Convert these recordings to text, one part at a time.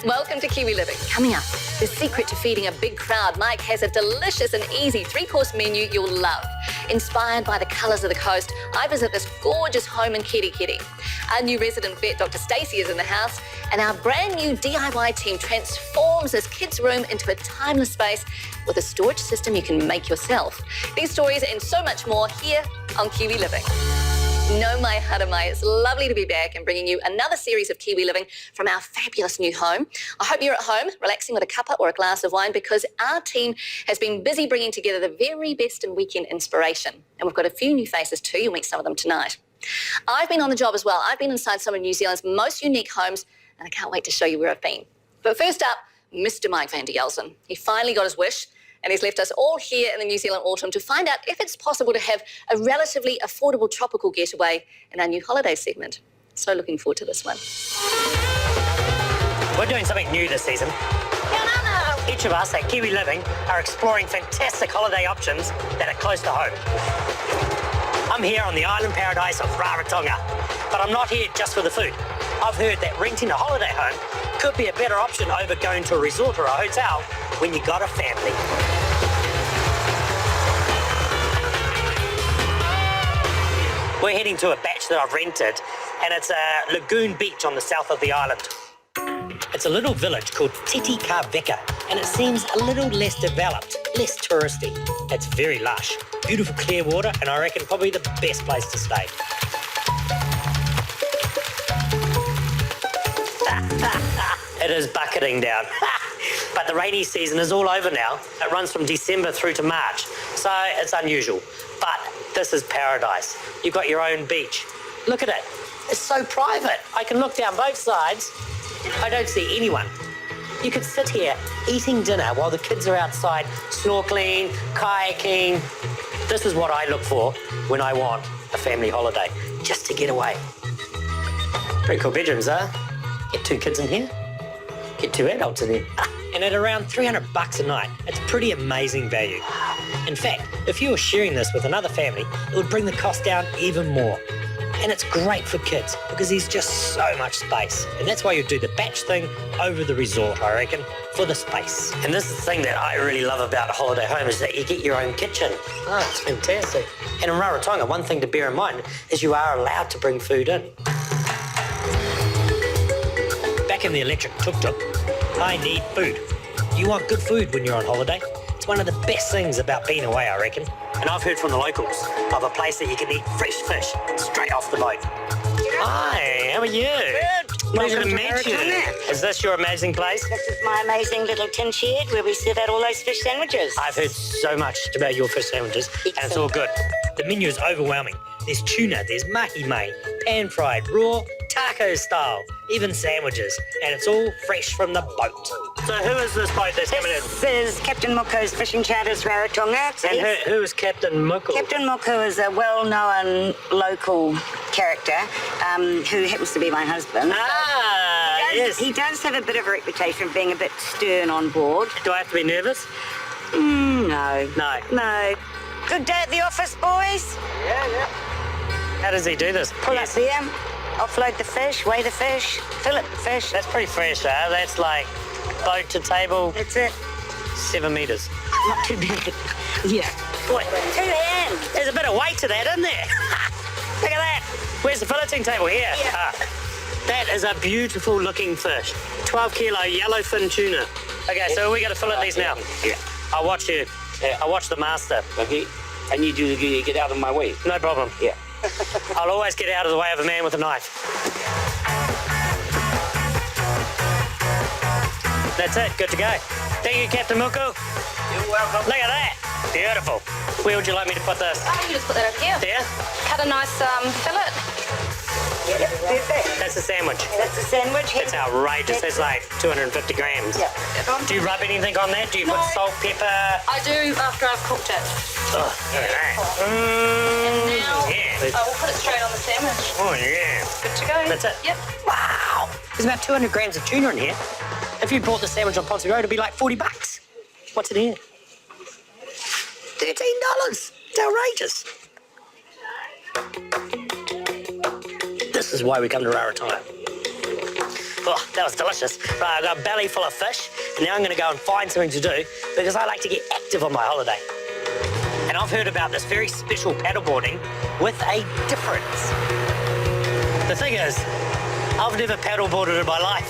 Welcome to Kiwi Living. Coming up, the secret to feeding a big crowd. Mike has a delicious and easy 3-course menu you'll love. Inspired by the colours of the coast, I visit this gorgeous home in Kirikiri. Our new resident vet, Dr. Stacey, is in the house, and our brand new DIY team transforms this kids' room into a timeless space with a storage system you can make yourself. These stories and so much more here on Kiwi Living. No mai haramai, it's lovely to be back and bringing you another series of Kiwi Living from our fabulous new home. I hope you're at home relaxing with a cuppa or a glass of wine, because our team has been busy bringing together the very best in weekend inspiration. And we've got a few new faces too. You'll meet some of them tonight. I've been on the job as well. I've been inside some of New Zealand's most unique homes, and I can't wait to show you where I've been. But first up, Mr. Mike van der Jelsen. He finally got his wish, and he's left us all here in the New Zealand autumn to find out if it's possible to have a relatively affordable tropical getaway in our new holiday segment. So looking forward to this one. We're doing something new this season. Each of us at Kiwi Living are exploring fantastic holiday options that are close to home. I'm here on the island paradise of Rarotonga, but I'm not here just for the food. I've heard that renting a holiday home could be a better option over going to a resort or a hotel when you got a family. We're heading to a batch that I've rented, and it's a lagoon beach on the south of the island. It's a little village called Titikaveka, and it seems a little less developed, less touristy. It's very lush, beautiful clear water, and I reckon probably the best place to stay. It is bucketing down. But the rainy season is all over now. It runs from December through to March, so it's unusual. But this is paradise. You've got your own beach. Look at it. It's so private. I can look down both sides. I don't see anyone. You could sit here eating dinner while the kids are outside snorkeling, kayaking. This is what I look for when I want a family holiday, just to get away. Pretty cool bedrooms, huh? Get 2 kids in here, get 2 adults in here. And at around $300 a night, it's pretty amazing value. In fact, if you were sharing this with another family, it would bring the cost down even more. And it's great for kids because there's just so much space. And that's why you do the batch thing over the resort, I reckon, for the space. And this is the thing that I really love about a holiday home is that you get your own kitchen. Oh, it's fantastic. And in Rarotonga, one thing to bear in mind is you are allowed to bring food in. Back in the electric tuk-tuk, I need food. You want good food when you're on holiday. It's one of the best things about being away, I reckon. And I've heard from the locals of a place that you can eat fresh fish straight off the boat. Hi, how are you? Good. Pleasure to meet you. Is this your amazing place? This is my amazing little tin shed where we serve out all those fish sandwiches. I've heard so much about your fish sandwiches, and it's all good. The menu is overwhelming. There's tuna, there's mahi-mai, pan-fried, raw, taco style, even sandwiches, and it's all fresh from the boat. So who is this boat that's coming in? This is Captain Muko's Fishing Charters Rarotonga. And who is Captain Muko? Captain Muko is a well-known local character who happens to be my husband. Ah, yes. He does have a bit of a reputation of being a bit stern on board. Do I have to be nervous? No. No. No. Good day at the office, boys. Yeah. How does he do this? Pull up there, offload the fish, weigh the fish, fillet the fish. That's pretty fresh, huh? That's like boat to table. That's it. 7 metres. Not too bad. Yeah. Boy, 2 hands. there's a bit of weight to that, isn't there? Look at that. Where's the filleting table? Here. Yeah. That is a beautiful looking fish. 12 kilo yellowfin tuna. Okay, so we got to fillet these now. Yeah. I'll watch you. Yeah. I'll watch the master. Okay. I need you to get out of my way. No problem. Yeah. I'll always get out of the way of a man with a knife. That's it. Good to go. Thank you, Captain Muko. You're welcome. Look at that. Beautiful. Where would you like me to put this? Oh, you can just put that over here. There? Cut a nice fillet. Yep, perfect. That's a sandwich. That's a sandwich. It's outrageous. It's like 250 grams. Yeah. Do you rub anything on that? Do you put salt, pepper? I do after I've cooked it. Oh, look at that. And now Yeah. I will put it straight on the sandwich. Oh, yeah. Good to go. That's it? Yep. Wow. There's about 200 grams of tuna in here. If you bought the sandwich on Ponce Road, it'd be like $40. What's in here? $13. It's outrageous. This is why we come to Rarotonga. Oh, that was delicious. Right, I've got a belly full of fish, and now I'm going to go and find something to do because I like to get active on my holiday. And I've heard about this very special paddleboarding with a difference. The thing is, I've never paddleboarded in my life.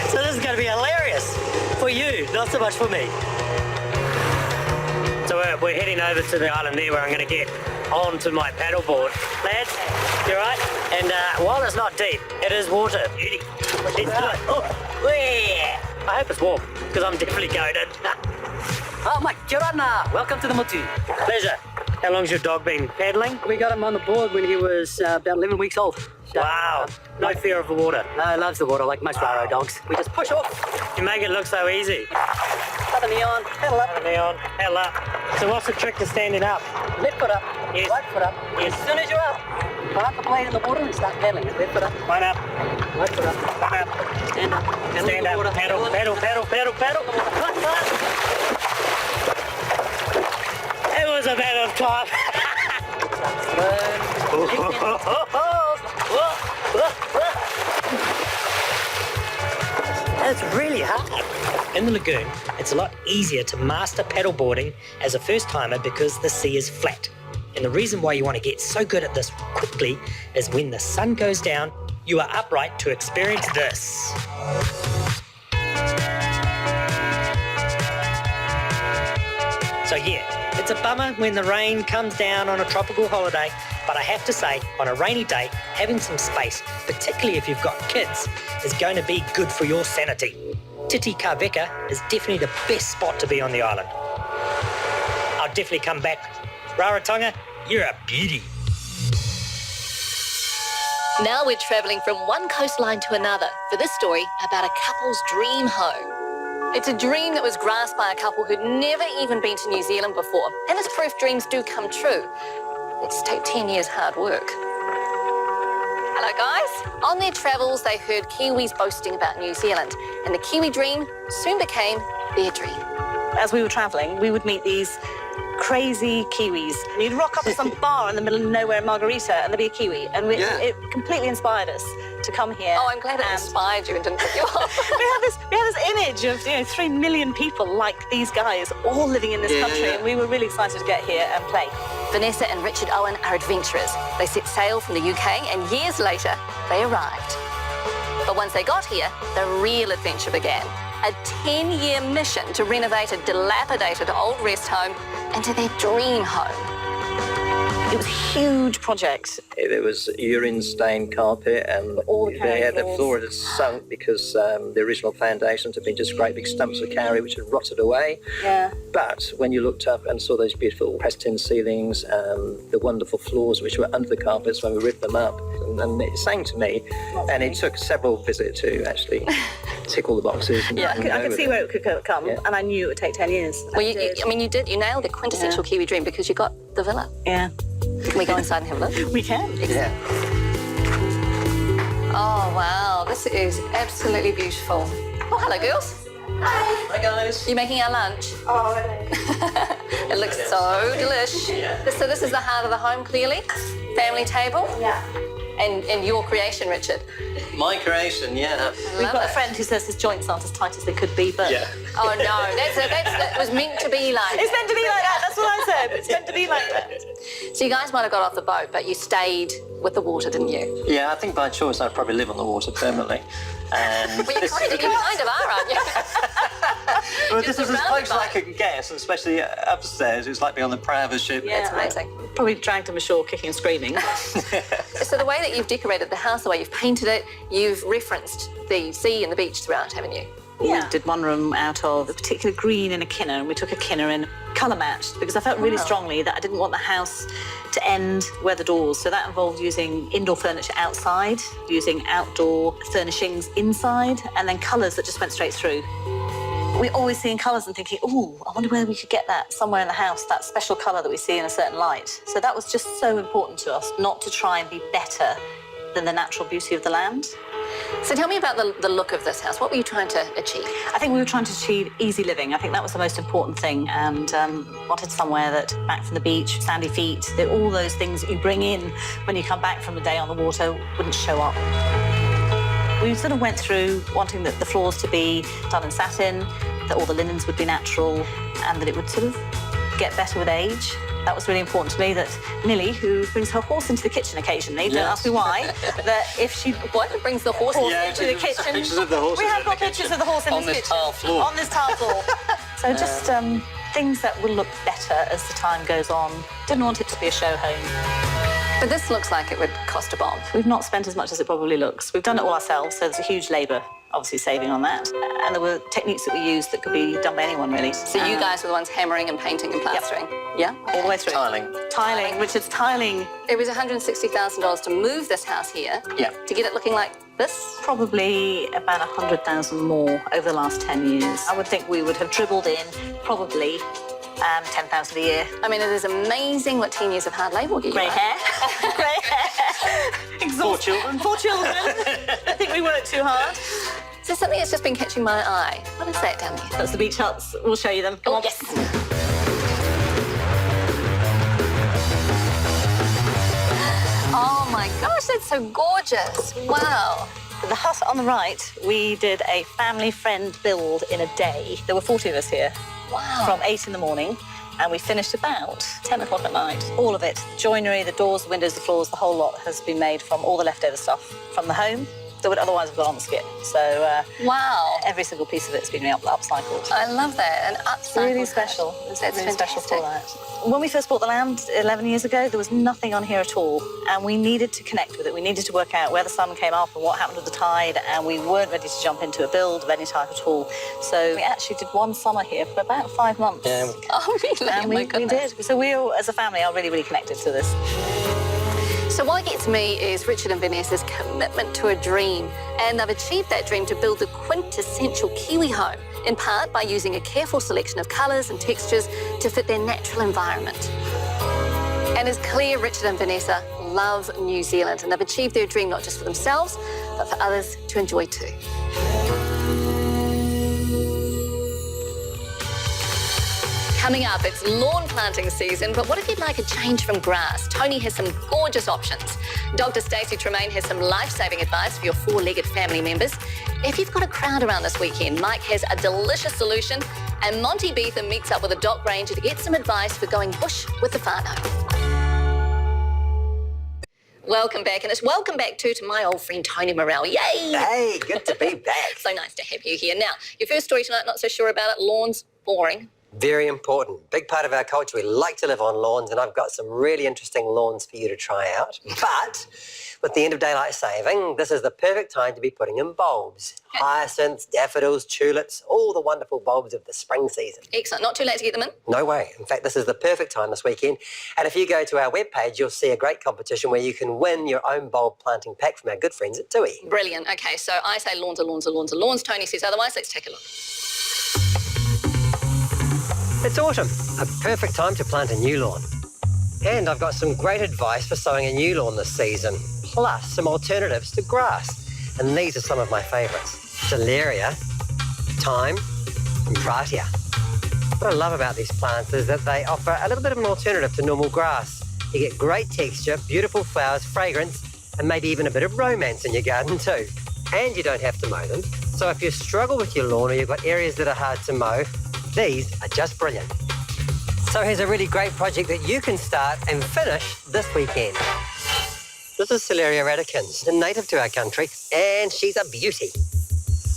So this is going to be hilarious for you, not so much for me. So we're heading over to the island there where I'm going to get onto my paddleboard. Lads, you right? And while it's not deep, it is water. Beauty. Let's do it. Oh, yeah. I hope it's warm, because I'm definitely going in. Oh my Kirana! Welcome to the Motu. Pleasure. How long's your dog been paddling? We got him on the board when he was about 11 weeks old. So, Wow. No fear of the water. No, he loves the water like most Raro dogs. We just push off. You make it look so easy. Got the neon. Pedal up. Neon, hell up. So what's the trick to standing up? Left foot up. Yes. Right foot up. Yes. As soon as you're up, park the blade in the water and start paddling. Left foot up. One up, Right foot up. one up. Stand up. Paddle Stand in the up, water. paddle, paddle, paddle, paddle, paddle. It was a matter of time. It's really hard. In the lagoon, it's a lot easier to master paddleboarding as a first timer because the sea is flat. And the reason why you want to get so good at this quickly is when the sun goes down, you are upright to experience this. So yeah, it's a bummer when the rain comes down on a tropical holiday, but I have to say, on a rainy day, having some space, particularly if you've got kids, is going to be good for your sanity. Titikaveka is definitely the best spot to be on the island. I'll definitely come back. Rarotonga, you're a beauty. Now we're travelling from one coastline to another for this story about a couple's dream home. It's a dream that was grasped by a couple who'd never even been to New Zealand before, and it's proof dreams do come true. Let's take 10 years hard work. Hello guys. On their travels, they heard Kiwis boasting about New Zealand, and the Kiwi dream soon became their dream. As we were travelling, we would meet these crazy Kiwis. And you'd rock up to some bar in the middle of nowhere in Margarita and there'd be a Kiwi. And it completely inspired us to come here. Oh, I'm glad it inspired you and didn't put you off. we had this image of 3 million people like these guys all living in this country. And we were really excited to get here and play. Vanessa and Richard Owen are adventurers. They set sail from the UK and years later, they arrived. But once they got here, the real adventure began. A 10-year mission to renovate a dilapidated old rest home into their dream home. It was a huge project. There was urine-stained carpet and All the carriage the floors. floor had sunk because the original foundations had been just great big stumps of carry which had rotted away. Yeah. But when you looked up and saw those beautiful pressed tin ceilings, the wonderful floors which were under the carpets when we ripped them up, and it sang to me, and it took several visits to actually tick all the boxes. And I could see where it could come, and I knew it would take 10 years. Well, you did. You nailed the quintessential Kiwi dream because you got the villa. Yeah. Can we go inside and have a look? We can. Yeah. Oh, wow. This is absolutely beautiful. Oh, hello, girls. Hi guys. You making our lunch? Oh, really? It looks so delish. So this is the heart of the home, clearly. Family table. Yeah. And your creation, Richard. My creation, yeah. We've Love got it. a friend who says his joints aren't as tight as they could be, but... Yeah. Oh, no. That was meant to be like It's meant to be like that, that's what I said. It's meant to be like that. So you guys might have got off the boat, but you stayed with the water, didn't you? Yeah, I think by choice I'd probably live on the water permanently. And Well, you kind of are, aren't you? well, Just this is as surrounded close as by I could get, especially upstairs. It's like being on the prow of a ship. Yeah. It's amazing. Probably dragged him ashore kicking and screaming. So the way that you've decorated the house, the way you've painted it, you've referenced the sea and the beach throughout, haven't you? We did one room out of a particular green in a kinner, and we took a kinner in colour matched because I felt really strongly that I didn't want the house to end where the doors. So that involved using indoor furniture outside, using outdoor furnishings inside, and then colours that just went straight through. We're always seeing colours and thinking, ooh, I wonder where we could get that somewhere in the house, that special colour that we see in a certain light. So that was just so important to us, not to try and be better than the natural beauty of the land. So tell me about the look of this house. What were you trying to achieve? I think we were trying to achieve easy living. I think that was the most important thing, and wanted somewhere that, back from the beach, sandy feet, that all those things that you bring in when you come back from a day on the water wouldn't show up. We sort of went through wanting the floors to be done in satin, that all the linens would be natural, and that it would sort of get better with age. That was really important to me, that Millie, who brings her horse into the kitchen occasionally, don't ask me why, that if she brings the horse into the kitchen... Pictures of the horses we have got pictures of the horse in on this this kitchen. tile floor. On this tile floor. So just things that will look better as the time goes on. Didn't want it to be a show home. But this looks like it would cost a bomb. We've not spent as much as it probably looks. We've done it all ourselves, so there's a huge labour, obviously, saving on that. And there were techniques that we used that could be done by anyone, really. So you guys were the ones hammering and painting and plastering? Yeah? All the way through. Tiling. Richard's tiling. It was $160,000 to move this house here. Yeah. To get it looking like this? Probably about 100,000 more over the last 10 years. I would think we would have dribbled in probably 10,000 a year. I mean, it is amazing what 10 years of hard labour will get you. Grey hair. Grey hair. Exhausted. 4 children. I think we worked too hard. Is there something that's just been catching my eye? What is that down there? That's the beach huts. We'll show you them. Come on. Yes. Oh my gosh, that's so gorgeous. Wow. The hut on the right, we did a family friend build in a day. There were 40 of us here. Wow. From 8 in the morning, and we finished about 10 o'clock at night. All of it, the joinery, the doors, the windows, the floors, the whole lot has been made from all the leftover stuff from the home that would otherwise have gone on the skip. So wow. Every single piece of it's been upcycled. I love that. And upcycled. Really special. It's That's really special fantastic. for that. When we first bought the land 11 years ago, there was nothing on here at all, and we needed to connect with it. We needed to work out where the sun came up and what happened with the tide, and we weren't ready to jump into a build of any type at all. So we actually did one summer here for about 5 months. Yeah. Oh, really? And Oh, my we goodness. did. So we all, as a family, are really, really connected to this. So what gets me is Richard and Vanessa's commitment to a dream. And they've achieved that dream to build the quintessential Kiwi home, in part by using a careful selection of colours and textures to fit their natural environment. And it's clear Richard and Vanessa love New Zealand, and they've achieved their dream not just for themselves, but for others to enjoy too. Coming up, it's lawn planting season, but what if you'd like a change from grass? Tony has some gorgeous options. Dr. Stacey Tremaine has some life-saving advice for your four-legged family members. If you've got a crowd around this weekend, Mike has a delicious solution, and Monty Beetham meets up with a dock ranger to get some advice for going bush with the whānau. Welcome back, and it's welcome back too to my old friend Tony Morrell. Yay! Hey, good to be back. So nice to have you here. Now, your first story tonight, not so sure about it, lawns, boring. Very important. Big part of our culture. We like to live on lawns, and I've got some really interesting lawns for you to try out. But with the end of daylight saving, this is the perfect time to be putting in bulbs. Hyacinths, daffodils, tulips, all the wonderful bulbs of the spring season. Excellent. Not too late to get them in? No way. In fact, this is the perfect time this weekend. And if you go to our webpage, you'll see a great competition where you can win your own bulb planting pack from our good friends at TUI. Brilliant. Okay, so I say lawns are lawns are lawns are lawns. Tony says otherwise. Let's take a look. It's autumn, a perfect time to plant a new lawn. And I've got some great advice for sowing a new lawn this season, plus some alternatives to grass. And these are some of my favourites: Celeriac, thyme, and pratia. What I love about these plants is that they offer a little bit of an alternative to normal grass. You get great texture, beautiful flowers, fragrance, and maybe even a bit of romance in your garden too. And you don't have to mow them. So if you struggle with your lawn or you've got areas that are hard to mow, these are just brilliant. So here's a really great project that you can start and finish this weekend. This is Celeriac radicans, a native to our country, and she's a beauty.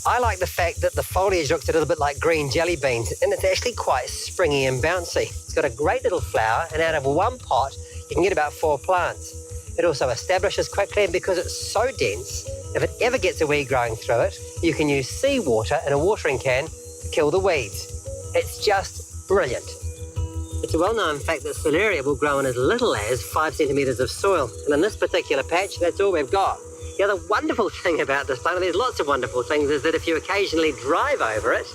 I like the fact that the foliage looks a little bit like green jelly beans, and it's actually quite springy and bouncy. It's got a great little flower, and out of one pot, you can get about 4 plants. It also establishes quickly, and because it's so dense, if it ever gets a weed growing through it, you can use seawater in a watering can to kill the weeds. It's just brilliant. It's a well-known fact that Celeriac will grow in as little as 5 centimetres of soil. And in this particular patch, that's all we've got. The other wonderful thing about this plant, and there's lots of wonderful things, is that if you occasionally drive over it,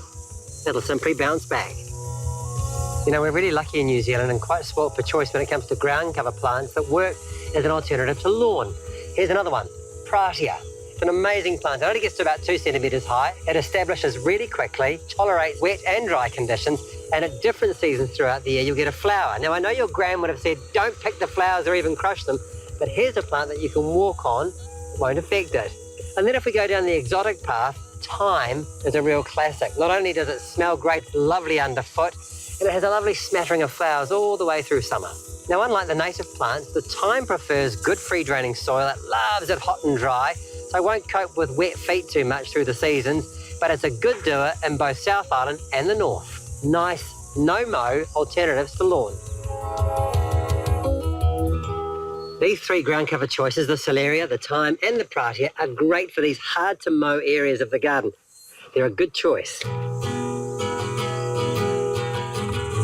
it'll simply bounce back. You know, we're really lucky in New Zealand and quite spoilt for choice when it comes to ground cover plants that work as an alternative to lawn. Here's another one, pratia. It's an amazing plant. It only gets to about 2 centimetres high. It establishes really quickly, tolerates wet and dry conditions, and at different seasons throughout the year, you'll get a flower. Now, I know your gran would have said, don't pick the flowers or even crush them, but here's a plant that you can walk on, it won't affect it. And then if we go down the exotic path, thyme is a real classic. Not only does it smell great, lovely underfoot, and it has a lovely smattering of flowers all the way through summer. Now, unlike the native plants, the thyme prefers good free-draining soil. It loves it hot and dry, so it won't cope with wet feet too much through the seasons, but it's a good doer in both South Island and the north. Nice, no-mow alternatives to lawn. These 3 ground cover choices, the Celeria, the thyme and the Pratia, are great for these hard-to-mow areas of the garden. They're a good choice.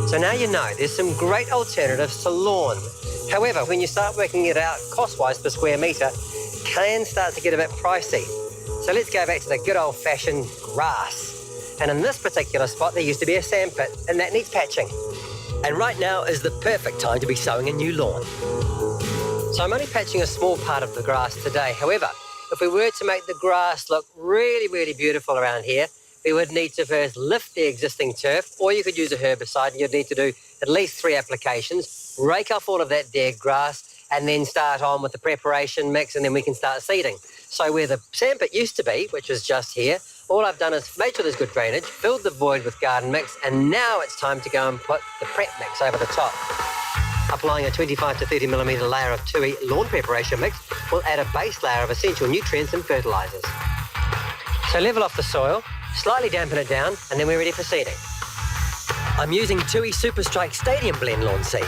So now you know there's some great alternatives to lawn. However, when you start working it out cost-wise per square metre, it can start to get a bit pricey. So let's go back to the good old-fashioned grass. And in this particular spot, there used to be a sandpit, and that needs patching. And right now is the perfect time to be sowing a new lawn. So I'm only patching a small part of the grass today. However, if we were to make the grass look really, really beautiful around here, we would need to first lift the existing turf, or you could use a herbicide, and you'd need to do at least 3 applications, rake off all of that dead grass, and then start on with the preparation mix, and then we can start seeding. So where the sandpit used to be, which is just here, all I've done is made sure there's good drainage, filled the void with garden mix, and now it's time to go and put the prep mix over the top. Applying a 25 to 30 millimetre layer of 2E lawn preparation mix will add a base layer of essential nutrients and fertilisers. So level off the soil, slightly dampen it down, and then we're ready for seeding. I'm using 2E Super Strike Stadium Blend lawn seed.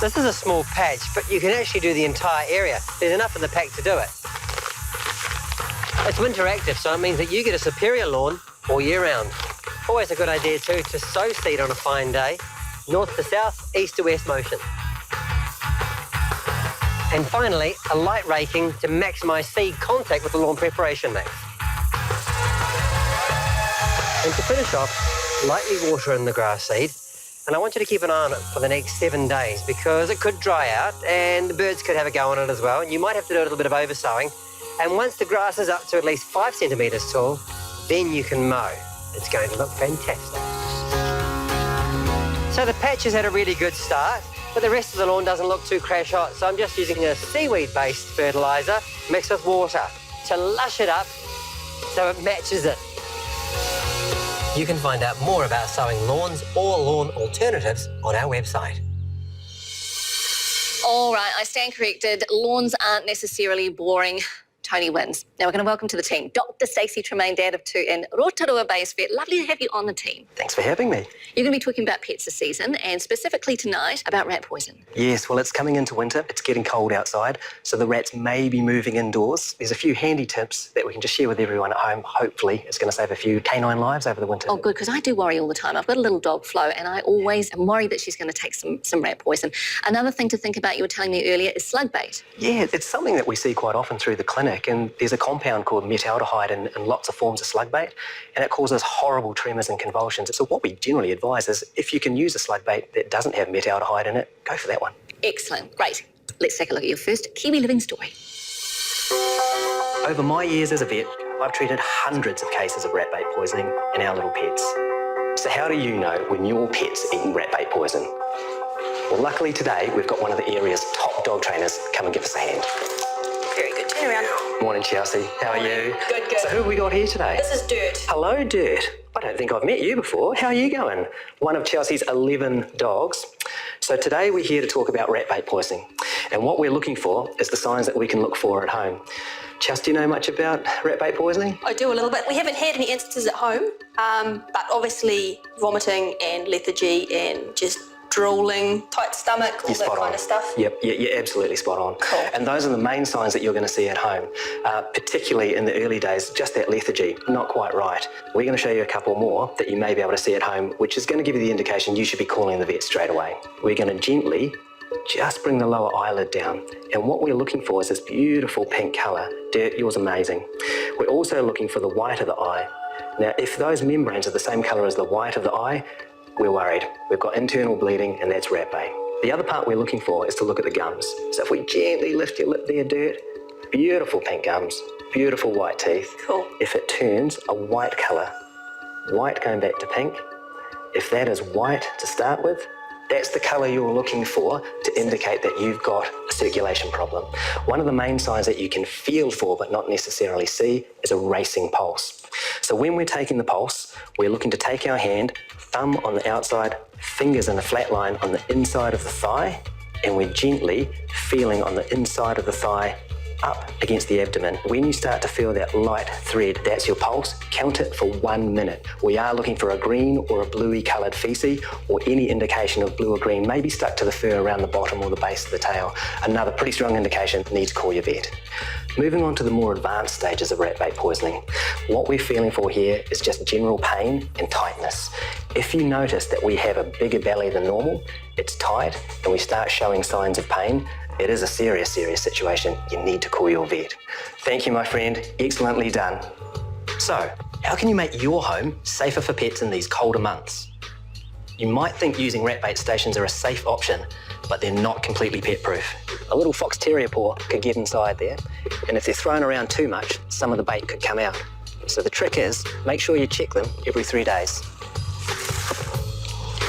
This is a small patch, but you can actually do the entire area. There's enough in the pack to do it. It's winter active, so it means that you get a superior lawn all year round. Always a good idea too to sow seed on a fine day, north to south, east to west motion. And finally, a light raking to maximise seed contact with the lawn preparation mix. And to finish off, lightly water in the grass seed. And I want you to keep an eye on it for the next 7 days because it could dry out and the birds could have a go on it as well. And you might have to do a little bit of oversowing. And once the grass is up to at least 5 centimetres tall, then you can mow. It's going to look fantastic. So the patch has had a really good start, but the rest of the lawn doesn't look too crash hot. So I'm just using a seaweed-based fertiliser mixed with water to lush it up so it matches it. You can find out more about sowing lawns or lawn alternatives on our website. All right, I stand corrected. Lawns aren't necessarily boring. Tony wins. Now we're going to welcome to the team Dr. Stacey Tremaine, dad of 2 in Rotorua Base Vet. Lovely to have you on the team. Thanks for having me. You're going to be talking about pets this season and specifically tonight about rat poison. Yes, well, it's coming into winter. It's getting cold outside, so the rats may be moving indoors. There's a few handy tips that we can just share with everyone at home. Hopefully, it's going to save a few canine lives over the winter. Oh, good, because I do worry all the time. I've got a little dog, Flo, and I always am worried that she's going to take some rat poison. Another thing to think about, you were telling me earlier, is slug bait. Yeah, it's something that we see quite often through the clinic, and there's a compound called metaldehyde in lots of forms of slug bait, and it causes horrible tremors and convulsions. So what we generally advise is if you can use a slug bait that doesn't have metaldehyde in it, go for that one. Excellent, great. Let's take a look at your first Kiwi living story. Over my years as a vet, I've treated hundreds of cases of rat bait poisoning in our little pets. So how do you know when your pet's eaten rat bait poison? Well, luckily today, we've got one of the area's top dog trainers come and give us a hand. Very good. Turn around. Morning, Chelsea. How are you? Good, good. So who have we got here today? This is Dirt. Hello, Dirt. I don't think I've met you before. How are you going? One of Chelsea's 11 dogs. So today we're here to talk about rat bait poisoning. And what we're looking for is the signs that we can look for at home. Chelsea, do you know much about rat bait poisoning? I do a little bit. We haven't had any instances at home, but obviously vomiting and lethargy and just drooling, tight stomach, all that kind of stuff. Yep, you're absolutely spot on. Cool. And those are the main signs that you're going to see at home, particularly in the early days, just that lethargy, not quite right. We're going to show you a couple more that you may be able to see at home, which is going to give you the indication you should be calling the vet straight away. We're going to gently just bring the lower eyelid down. And what we're looking for is this beautiful pink colour. Dirt, yours amazing. We're also looking for the white of the eye. Now, if those membranes are the same colour as the white of the eye, we're worried. We've got internal bleeding, and that's rat bait. The other part we're looking for is to look at the gums. So if we gently lift your lip there, Dirt, beautiful pink gums, beautiful white teeth. Cool. If it turns a white colour, white going back to pink, if that is white to start with, That's the colour you're looking for to indicate that you've got a circulation problem. One of the main signs that you can feel for but not necessarily see is a racing pulse. So when we're taking the pulse, we're looking to take our hand, thumb on the outside, fingers in a flat line on the inside of the thigh, and we're gently feeling on the inside of the thigh up against the abdomen. When you start to feel that light thread, that's your pulse. Count it for 1 minute. We are looking for a green or a bluey coloured faeces, or any indication of blue or green, maybe stuck to the fur around the bottom or the base of the tail. Another pretty strong indication, need to call your vet. Moving on to the more advanced stages of rat bait poisoning. What we're feeling for here is just general pain and tightness. If you notice that we have a bigger belly than normal, it's tight, and we start showing signs of pain, it is a serious situation. You need to call your vet. Thank you, my friend. Excellently done. So, how can you make your home safer for pets in these colder months? You might think using rat bait stations are a safe option, but they're not completely pet-proof. A little fox terrier paw could get inside there, and if they're thrown around too much, some of the bait could come out. So the trick is, make sure you check them every 3 days.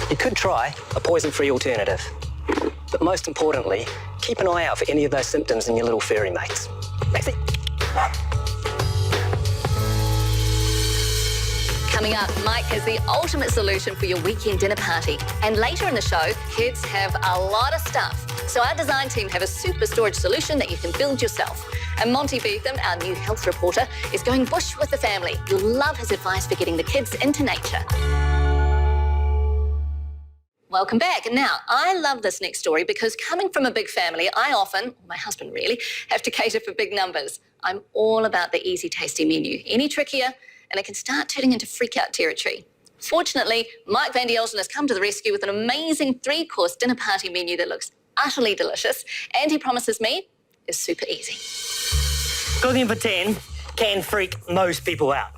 You could try a poison-free alternative, but most importantly, keep an eye out for any of those symptoms in your little furry mates. That's it. Coming up, Mike has the ultimate solution for your weekend dinner party. And later in the show, kids have a lot of stuff. So our design team have a super storage solution that you can build yourself. And Monty Beetham, our new health reporter, is going bush with the family. You'll love his advice for getting the kids into nature. Welcome back. And now, I love this next story because coming from a big family, I often, my husband really, have to cater for big numbers. I'm all about the easy, tasty menu. Any trickier, and it can start turning into freak-out territory. Fortunately, Mike Van Dielsen has come to the rescue with an amazing 3-course dinner party menu that looks utterly delicious, and he promises me is super easy. Cooking for 10 can freak most people out.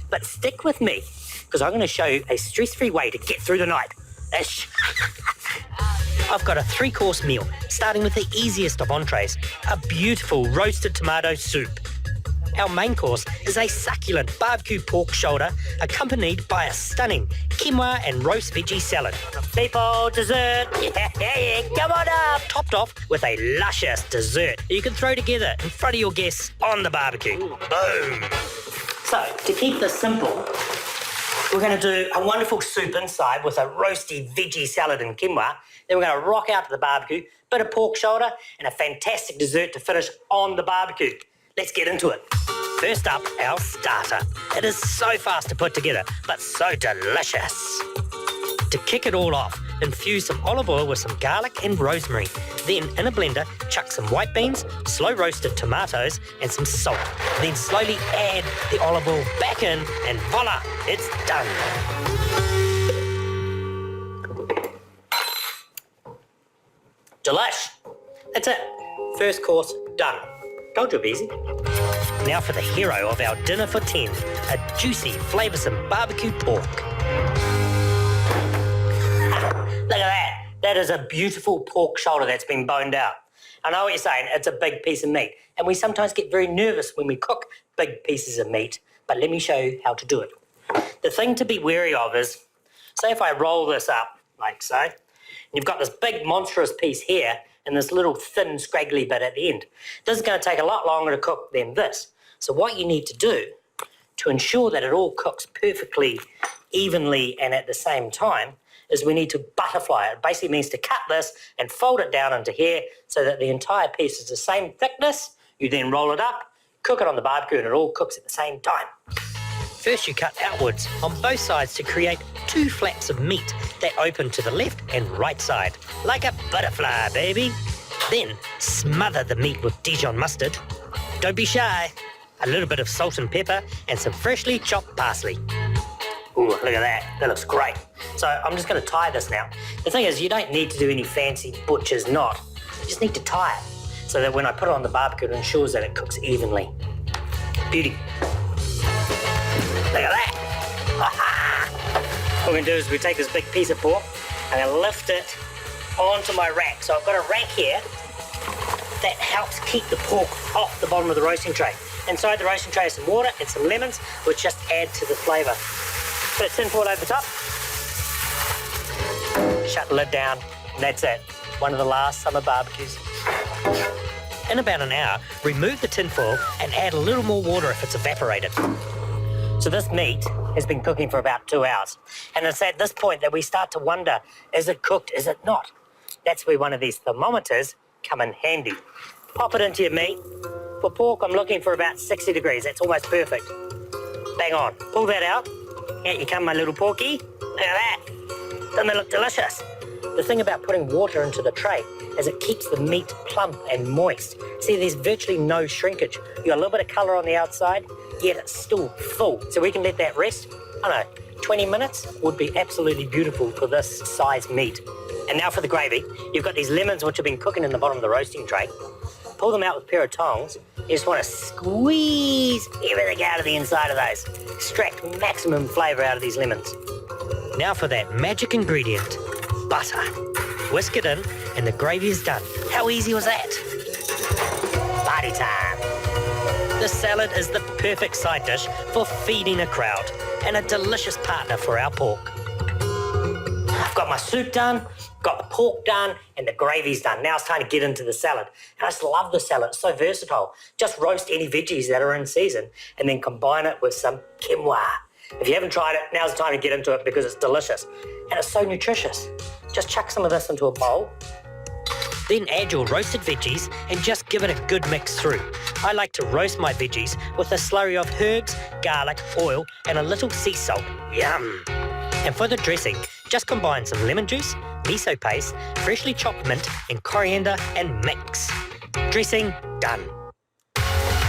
But stick with me, because I'm going to show you a stress-free way to get through the night. I've got a 3-course meal, starting with the easiest of entrees, a beautiful roasted tomato soup. Our main course is a succulent barbecue pork shoulder, accompanied by a stunning quinoa and roast veggie salad. People, dessert, yeah, come on up! Topped off with a luscious dessert that you can throw together in front of your guests on the barbecue. Boom! So, to keep this simple, we're going to do a wonderful soup inside with a roasty veggie salad and quinoa. Then we're going to rock out to the barbecue, bit of pork shoulder, and a fantastic dessert to finish on the barbecue. Let's get into it. First up, our starter. It is so fast to put together, but so delicious. To kick it all off, infuse some olive oil with some garlic and rosemary. Then, in a blender, chuck some white beans, slow roasted tomatoes, and some salt. Then slowly add the olive oil back in, and voila, it's done. Delish. That's it. First course done. Told you it'd be easy. Now for the hero of our dinner for 10, a juicy, flavoursome barbecue pork. Look at that. That is a beautiful pork shoulder that's been boned out. I know what you're saying, it's a big piece of meat. And we sometimes get very nervous when we cook big pieces of meat, but let me show you how to do it. The thing to be wary of is, say if I roll this up, like so, and you've got this big monstrous piece here, and this little thin scraggly bit at the end. This is going to take a lot longer to cook than this. So what you need to do to ensure that it all cooks perfectly, evenly, and at the same time, is we need to butterfly it. It basically means to cut this and fold it down into here so that the entire piece is the same thickness. You then roll it up, cook it on the barbecue, and it all cooks at the same time. First, you cut outwards on both sides to create 2 flaps of meat that open to the left and right side, like a butterfly, baby. Then, smother the meat with Dijon mustard. Don't be shy. A little bit of salt and pepper and some freshly chopped parsley. Ooh, look at that. That looks great. So I'm just going to tie this now. The thing is, you don't need to do any fancy butcher's knot. You just need to tie it so that when I put it on the barbecue, it ensures that it cooks evenly. Beauty. Look at that. What we're going to do is we take this big piece of pork and I lift it onto my rack. So I've got a rack here that helps keep the pork off the bottom of the roasting tray. Inside the roasting tray is some water and some lemons, which just add to the flavour. Put tin foil over the top. Shut the lid down And that's it. One of the last summer barbecues. In about an hour, remove the tin foil and add a little more water if it's evaporated. So this meat has been cooking for about 2 hours. And it's at this point that we start to wonder, is it cooked, is it not? That's where one of these thermometers come in handy. Pop it into your meat. For pork, I'm looking for about 60 degrees. That's almost perfect. Bang on. Pull that out. Out you come, my little porky. Look at that. Doesn't it look delicious? The thing about putting water into the tray is it keeps the meat plump and moist. See, there's virtually no shrinkage. You got a little bit of colour on the outside, yet it's still full. So we can let that rest. I don't know, 20 minutes would be absolutely beautiful for this size meat. And now for the gravy. You've got these lemons which have been cooking in the bottom of the roasting tray. Pull them out with a pair of tongs. You just want to squeeze everything out of the inside of those. Extract maximum flavour out of these lemons. Now for that magic ingredient, butter. Whisk it in and the gravy is done. How easy was that? Party time. This salad is the perfect side dish for feeding a crowd and a delicious partner for our pork. I've got my soup done, got the pork done, and the gravy's done. Now it's time to get into the salad. And I just love the salad. It's so versatile. Just roast any veggies that are in season and then combine it with some quinoa. If you haven't tried it, now's the time to get into it because it's delicious. And it's so nutritious. Just chuck some of this into a bowl. Then add your roasted veggies and just give it a good mix through. I like to roast my veggies with a slurry of herbs, garlic, oil, and a little sea salt. Yum! And for the dressing, just combine some lemon juice, miso paste, freshly chopped mint, and coriander and mix. Dressing done.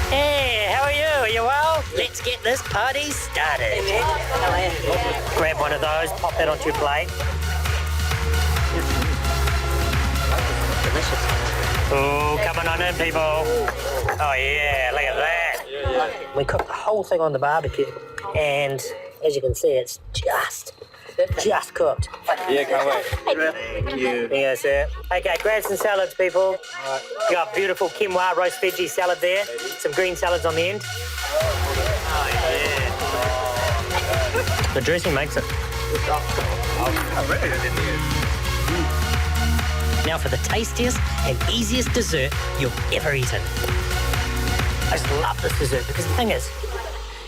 Hey, how are you? Are you well? Let's get this party started. Grab one of those, pop that onto your plate. Delicious. Oh, coming on in, people. Oh, yeah, look at that. We cooked the whole thing on the barbecue, and as you can see, it's just cooked. Yeah, can't wait. Thank you. There you go, sir. Okay, grab some salads, people. Right. You got beautiful quinoa roast veggie salad there. Some green salads on the end. Oh, yeah. The dressing makes it. Now for the tastiest and easiest dessert you've ever eaten. I just love this dessert because the thing is,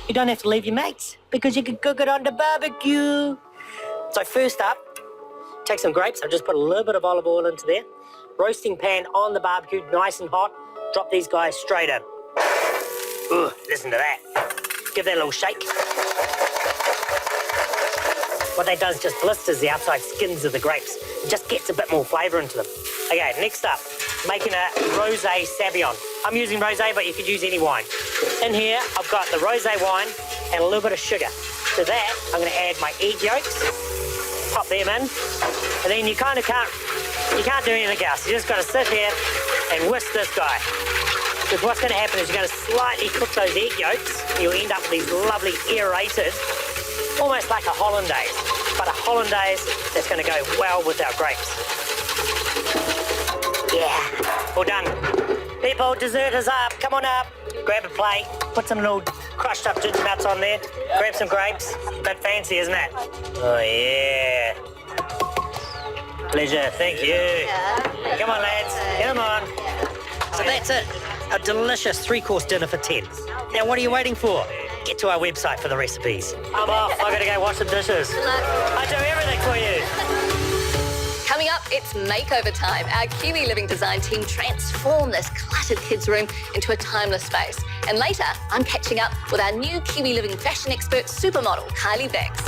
you don't have to leave your mates because you can cook it on the barbecue. So first up, take some grapes. I've just put a little bit of olive oil into there. Roasting pan on the barbecue, nice and hot. Drop these guys straight in. Ooh, listen to that. Give that a little shake. What that does just blisters the outside skins of the grapes. It just gets a bit more flavour into them. Okay, next up, making a rosé savion. I'm using rosé, but you could use any wine. In here, I've got the rosé wine and a little bit of sugar. To that, I'm going to add my egg yolks. Pop them in. And then you can't do anything else. You just got to sit here and whisk this guy. Because what's going to happen is you're going to slightly cook those egg yolks. And you'll end up with these lovely aerated, almost like a hollandaise. But a hollandaise that's going to go well with our grapes. Yeah, all done. People, dessert is up. Come on up. Grab a plate. Put some little crushed up ginger nuts on there. Grab some grapes. A bit fancy, isn't it? Oh, yeah. Pleasure. Thank you. Come on, lads. Come on. So that's it. A delicious 3-course dinner for 10. Now, what are you waiting for? Get to our website for the recipes. I'm off. I've got to go wash the dishes. I do everything for you. Coming up, it's makeover time. Our Kiwi Living design team transform this cluttered kids' room into a timeless space. And later, I'm catching up with our new Kiwi Living fashion expert supermodel, Kylie Becks.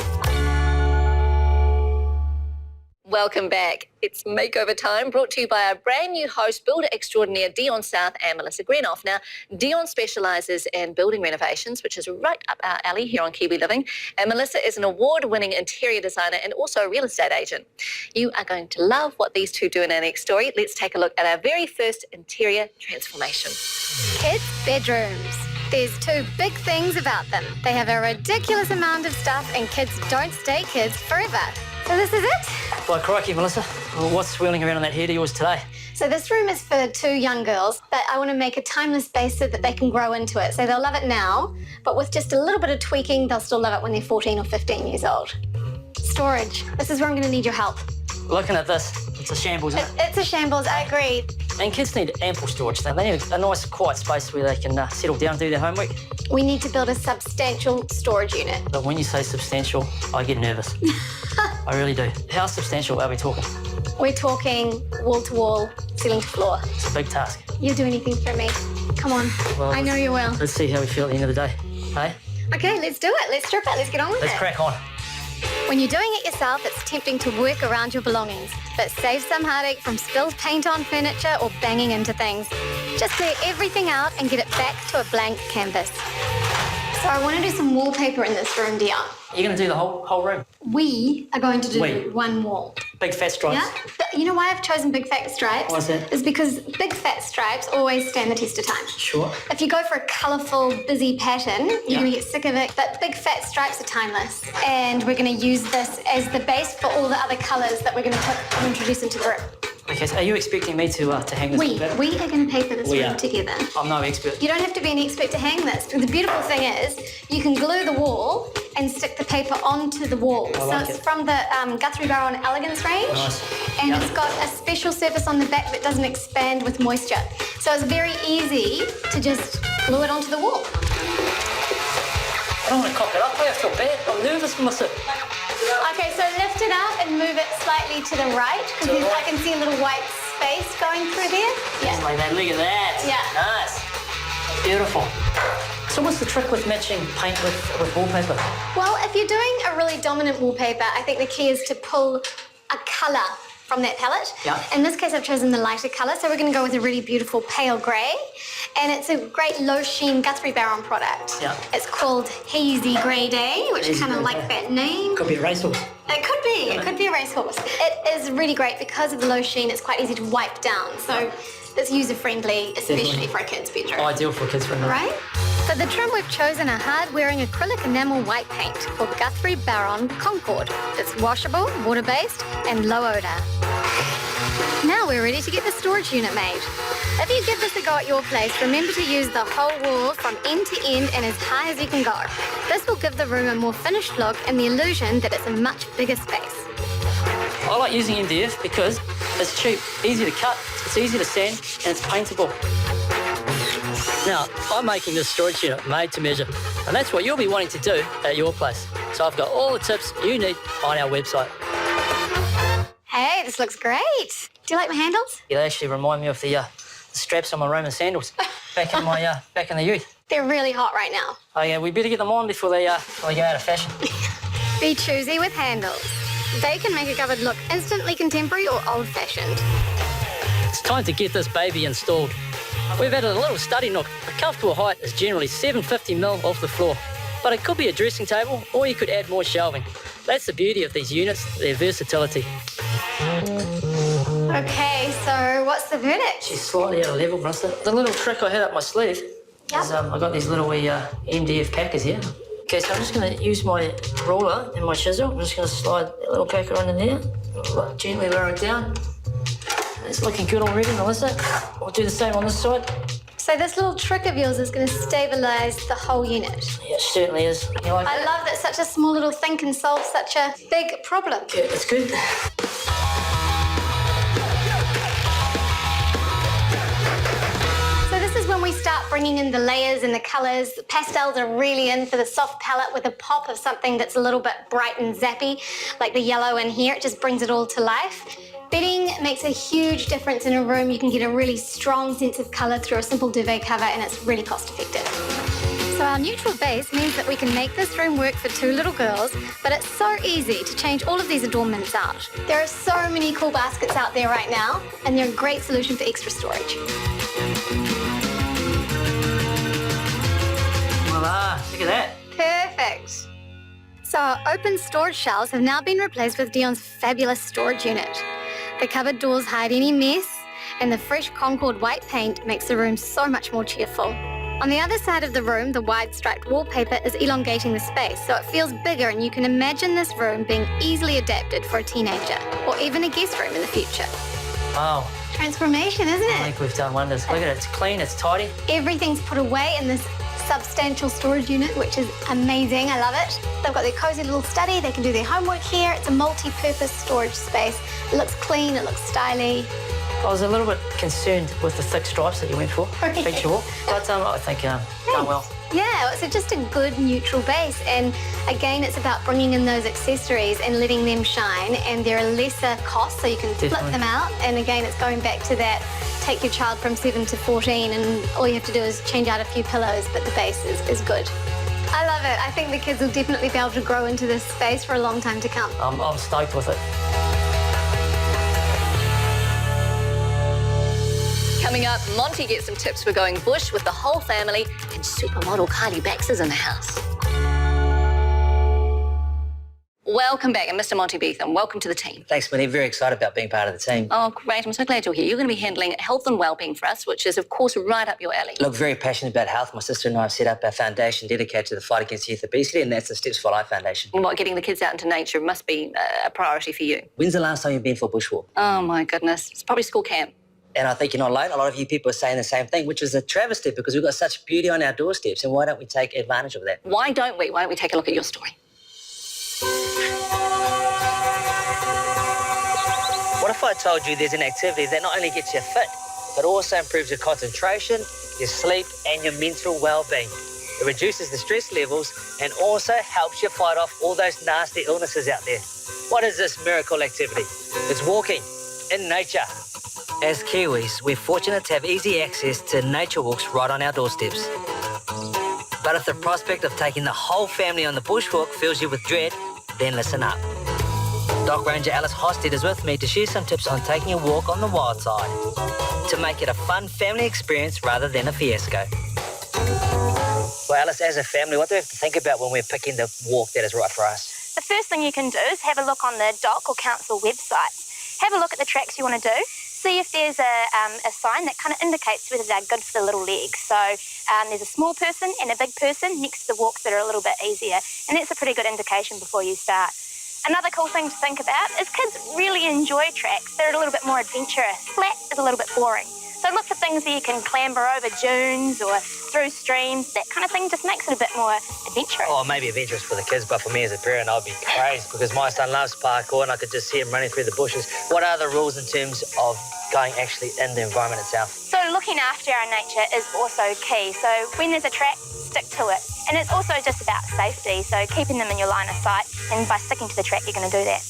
Welcome back. It's makeover time, brought to you by our brand new host, builder extraordinaire Dion South and Melissa Greenoff. Now, Dion specialises in building renovations, which is right up our alley here on Kiwi Living. And Melissa is an award-winning interior designer and also a real estate agent. You are going to love what these two do in our next story. Let's take a look at our very first interior transformation. Kids' bedrooms. There's two big things about them. They have a ridiculous amount of stuff and kids don't stay kids forever. So this is it? Well, crikey, Melissa. Well, what's swirling around on that head of yours today? So this room is for two young girls, but I want to make a timeless space so that they can grow into it. So they'll love it now, but with just a little bit of tweaking, they'll still love it when they're 14 or 15 years old. Storage. This is where I'm going to need your help. Looking at this, It's a shambles, isn't it? It's a shambles, I agree. And kids need ample storage. They need a nice, quiet space where they can settle down and do their homework. We need to build a substantial storage unit. But when you say substantial, I get nervous. I really do. How substantial are we talking? We're talking wall to wall, ceiling to floor. It's a big task. You'll do anything for me. Come on. Well, I know you will. Let's see how we feel at the end of the day. Hey? Okay, let's do it. Let's strip it. Let's get on with Let's it. crack on. When you're doing it yourself, it's tempting to work around your belongings, but save some heartache from spilled paint on furniture or banging into things. Just clear everything out and get it back to a blank canvas. So I want to do some wallpaper in this room, Dion. You're going to do the whole room? We are going to do We? one wall. Big fat stripes? Yeah? You know why I've chosen big fat stripes? Why's that? Is because big fat stripes always stand the test of time. Sure. If you go for a colourful, busy pattern, you're going to get sick of it. But big fat stripes are timeless. And we're going to use this as the base for all the other colours that we're going to introduce into the room. Okay, so are you expecting me to hang this wallpaper? We are going to pay for this room together. I'm no expert. You don't have to be an expert to hang this. The beautiful thing is you can glue the wall and stick the paper onto the wall. Like it's it. from the Guthrie Barron Elegance range. Nice. And it's got a special surface on the back that doesn't expand with moisture. So it's very easy to just glue it onto the wall. I don't want to cock it up. I feel bad. I'm nervous, Melissa. Okay, so lift it up and move it slightly to the right because I can see a little white space going through there. Just like that. Look at that. Yeah. Nice. Beautiful. So what's the trick with matching paint with wallpaper? Well, if you're doing a really dominant wallpaper, I think the key is to pull a colour from that palette. Yeah. In this case, I've chosen the lighter colour, so we're going to go with a really beautiful pale grey. And it's a great low sheen Guthrie Barron product. Yeah. It's called Hazy Grey Day, which is kind of like that name. Could be a racehorse. It could be. It could be a racehorse. It is really great because of the low sheen. It's quite easy to wipe down. So it's user-friendly, especially for a kid's bedroom. Ideal for kids' bedroom. Right? For the trim, we've chosen a hard-wearing acrylic enamel white paint called Guthrie Barron Concord. It's washable, water-based, and low odour. Now we're ready to get the storage unit made. If you give this a go at your place, remember to use the whole wall from end to end and as high as you can go. This will give the room a more finished look and the illusion that it's a much bigger space. I like using MDF because it's cheap, easy to cut, it's easy to sand, and it's paintable. Now, I'm making this storage unit made to measure, and that's what you'll be wanting to do at your place. So I've got all the tips you need on our website. Hey, this looks great. Do you like my handles? They actually remind me of the straps on my Roman sandals back in the youth. They're really hot right now. Oh yeah, we better get them on before they go out of fashion. Be choosy with handles. They can make a cupboard look instantly contemporary or old-fashioned. It's time to get this baby installed. We've added a little study nook. A comfortable height is generally 750mm off the floor, but it could be a dressing table or you could add more shelving. That's the beauty of these units, their versatility. Okay, so what's the verdict? She's slightly out of level, Melissa. The little trick I had up my sleeve is I got these little wee MDF packers here. Okay, so I'm just going to use my ruler and my chisel. I'm just going to slide that little packer under there, gently lower it down. It's looking good already, Melissa. We'll do the same on this side. So this little trick of yours is going to stabilise the whole unit. Yeah, it certainly is. You like I that? love that such a small little thing can solve such a big problem. Yeah, that's good. So this is when we start bringing in the layers and the colours. Pastels are really in for the soft palette with a pop of something that's a little bit bright and zappy, like the yellow in here. It just brings it all to life. Bedding makes a huge difference in a room. You can get a really strong sense of colour through a simple duvet cover, and it's really cost effective. So our neutral base means that we can make this room work for two little girls, but it's so easy to change all of these adornments out. There are so many cool baskets out there right now, and they're a great solution for extra storage. Voila, look at that. Perfect. So our open storage shelves have now been replaced with Dion's fabulous storage unit. The cupboard doors hide any mess, and the fresh Concord white paint makes the room so much more cheerful. On the other side of the room, the wide striped wallpaper is elongating the space, so it feels bigger, and you can imagine this room being easily adapted for a teenager, or even a guest room in the future. Wow. Transformation, isn't I it? think we've done wonders. Look at it, it's clean, it's tidy. Everything's put away in this substantial storage unit, which is amazing. I love it. They've got their cozy little study. They can do their homework here. It's a multi-purpose storage space. It looks clean, it looks stylish. I was a little bit concerned with the thick stripes that you went for, feature wall, but I think done well. Yeah, so just a good neutral base. And again, it's about bringing in those accessories and letting them shine. And they're a lesser cost, so you can flip them out. And again, it's going back to that, take your child from 7 to 14 and all you have to do is change out a few pillows, but the base is good. I love it. I think the kids will definitely be able to grow into this space for a long time to come. I'm stoked with it. Coming up, Monty gets some tips for going bush with the whole family, and supermodel Kylie Baxter's in the house. Welcome back, and Mr. Monty Beetham, welcome to the team. Thanks, Minnie. Very excited about being part of the team. Oh, great. I'm so glad you're here. You're going to be handling health and wellbeing for us, which is, of course, right up your alley. Look, very passionate about health. My sister and I have set up a foundation dedicated to the fight against youth obesity, and that's the Steps for Life Foundation. What, getting the kids out into nature must be a priority for you. When's the last time you've been for a bushwalk? Oh, my goodness. It's probably school camp. And I think you're not alone. A lot of you people are saying the same thing, which is a travesty because we've got such beauty on our doorsteps, and why don't we take advantage of that? Why don't we? Why don't we take a look at your story? What if I told you there's an activity that not only gets you fit, but also improves your concentration, your sleep, and your mental well-being? It reduces the stress levels and also helps you fight off all those nasty illnesses out there. What is this miracle activity? It's walking in nature. As Kiwis, we're fortunate to have easy access to nature walks right on our doorsteps. But if the prospect of taking the whole family on the bushwalk fills you with dread, then listen up. Doc Ranger Alice Hosted is with me to share some tips on taking a walk on the wild side to make it a fun family experience rather than a fiasco. Well, Alice, as a family, what do we have to think about when we're picking the walk that is right for us? The first thing you can do is have a look on the DOC or council website. Have a look at the tracks you want to do. See if there's a sign that kind of indicates whether they're good for the little legs. So there's a small person and a big person next to the walks that are a little bit easier, and that's a pretty good indication before you start. Another cool thing to think about is kids really enjoy tracks. They're a little bit more adventurous. Flat is a little bit boring. So look for things where you can clamber over dunes or through streams. That kind of thing just makes it a bit more adventurous. Oh, maybe adventurous for the kids, but for me as a parent, I'd be crazy because my son loves parkour and I could just see him running through the bushes. What are the rules in terms of going actually in the environment itself? So looking after our nature is also key. So when there's a track, stick to it. And it's also just about safety, so keeping them in your line of sight, and by sticking to the track, you're going to do that.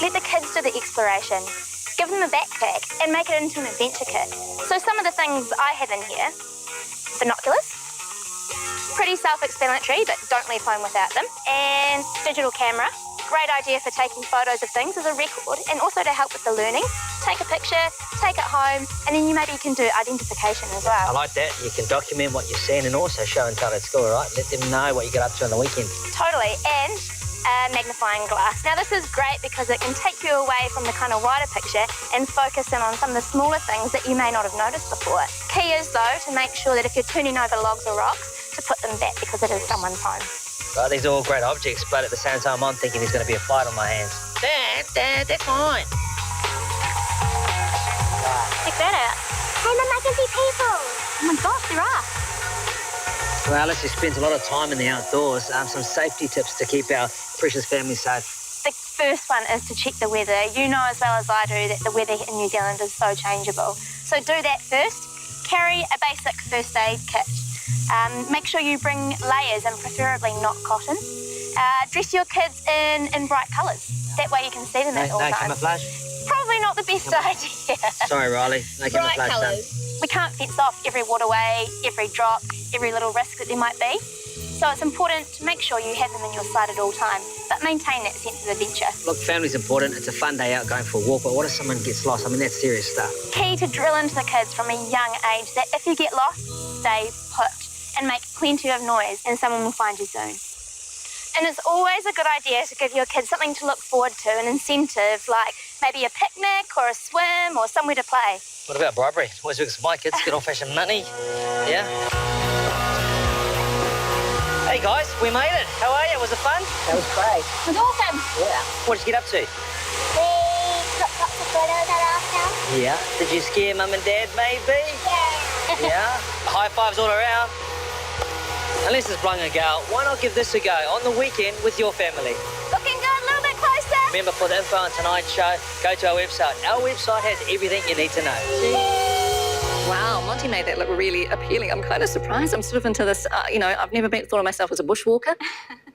Let the kids do the exploration. Give them a backpack and make it into an adventure kit. So some of the things I have in here: binoculars, pretty self-explanatory, but don't leave home without them, and digital camera. Great idea for taking photos of things as a record, and also to help with the learning. Take a picture, take it home, and then maybe you can do identification as well. I like that. You can document what you're seeing and also show and tell at school, right? Let them know what you get up to on the weekend. Totally, and a magnifying glass. Now this is great because it can take you away from the kind of wider picture and focus in on some of the smaller things that you may not have noticed before. Key is though to make sure that if you're turning over logs or rocks, to put them back because it is someone's home. Well, these are all great objects, but at the same time, I'm thinking there's going to be a fight on my hands. Dad, that's mine. Check that out. Hey, Mum, I can see people. Oh my gosh, there are. Well, Alice, who spends a lot of time in the outdoors, some safety tips to keep our precious family safe. The first one is to check the weather. You know as well as I do that the weather in New Zealand is so changeable. So do that first. Carry a basic first aid kit. Make sure you bring layers and preferably not cotton. Dress your kids in bright colours. That way you can see them at all times. No camouflage? Probably not the best idea. Sorry, Riley. No Bright camouflage. colours. We can't fence off every waterway, every drop, every little risk that there might be. So it's important to make sure you have them in your sight at all times, but maintain that sense of adventure. Look, family's important. It's a fun day out going for a walk, but what if someone gets lost? I mean, that's serious stuff. Key to drill into the kids from a young age that if you get lost, stay put and make plenty of noise and someone will find you soon. And it's always a good idea to give your kids something to look forward to, an incentive like maybe a picnic or a swim or somewhere to play. What about bribery? Always works for my kids, good old-fashioned money. Yeah? Hey guys, we made it. How are you? Was it fun? That was great. It was awesome. Yeah. What did you get up to? We took lots of photos at our house. Yeah. Did you scare Mum and Dad, maybe? Yeah. Yeah. High fives all around. Unless it's blowing a gale, why not give this a go on the weekend with your family? Looking good, a little bit closer. Remember, for the info on tonight's show, go to our website. Our website has everything you need to know. Wow, Monty made that look really appealing. I'm kind of surprised. I'm sort of into this, I've never thought of myself as a bushwalker.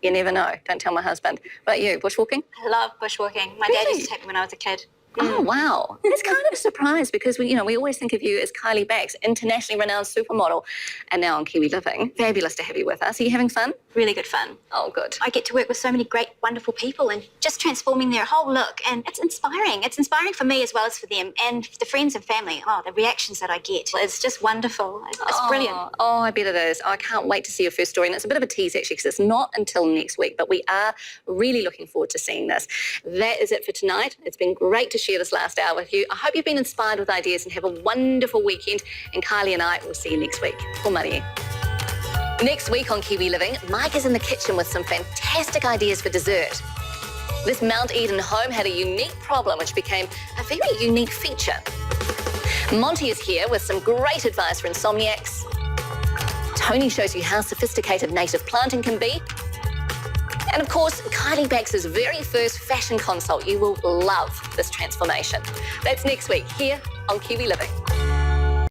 You never know. Don't tell my husband. But you, bushwalking? I love bushwalking. My dad used to take me when I was a kid. Oh, wow. It's kind of a surprise because we always think of you as Kylie Bax, internationally renowned supermodel, and now on Kiwi Living. Fabulous to have you with us. Are you having fun? Really good fun. Oh, good. I get to work with so many great, wonderful people and just transforming their whole look. And it's inspiring. It's inspiring for me as well as for them and the friends and family. Oh, the reactions that I get. It's just wonderful. It's brilliant. Oh, I bet it is. I can't wait to see your first story. And it's a bit of a tease, actually, because it's not until next week. But we are really looking forward to seeing this. That is it for tonight. It's been great to share this last hour with you. I hope you've been inspired with ideas and have a wonderful weekend. And Kylie and I will see you next week. Ko Marie. Next week on Kiwi Living, Mike is in the kitchen with some fantastic ideas for dessert. This Mount Eden home had a unique problem which became a very unique feature. Monty is here with some great advice for insomniacs. Tony shows you how sophisticated native planting can be. And of course, Kylie Bax's very first fashion consult. You will love this transformation. That's next week here on Kiwi Living.